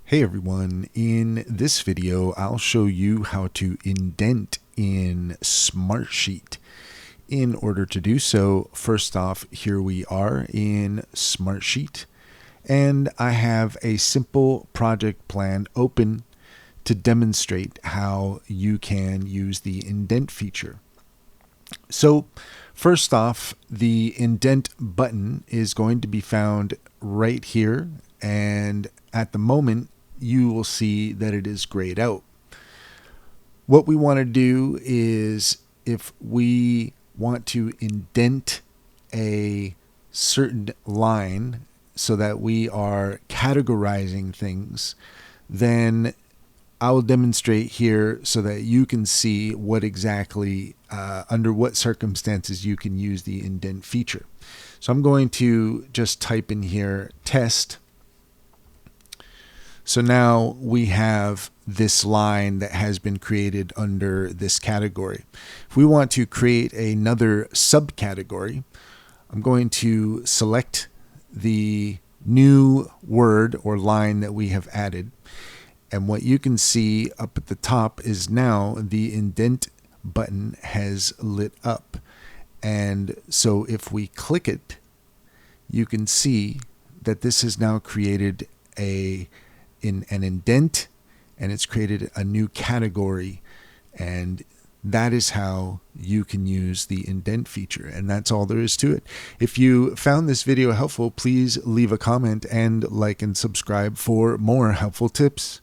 Hey everyone, in this video I'll show you how to indent in Smartsheet. In order to do so, first off, here we are in Smartsheet, and I have a simple project plan open to demonstrate how you can use the indent feature. So first off, the indent button is going to be found right here, and at the moment you will see that it is grayed out. What we want to do is, if we want to indent a certain line so that we are categorizing things, then I will demonstrate here so that you can see what exactly, under what circumstances you can use the indent feature. So I'm going to just type in here test. So now we have this line that has been created under this category. If we want to create another subcategory, I'm going to select the new word or line that we have added. And what you can see up at the top is now the indent button has lit up. And so if we click it, you can see that this has now created an indent, and it's created a new category, and that is how you can use the indent feature, and that's all there is to it. If you found this video helpful, please leave a comment and like and subscribe for more helpful tips.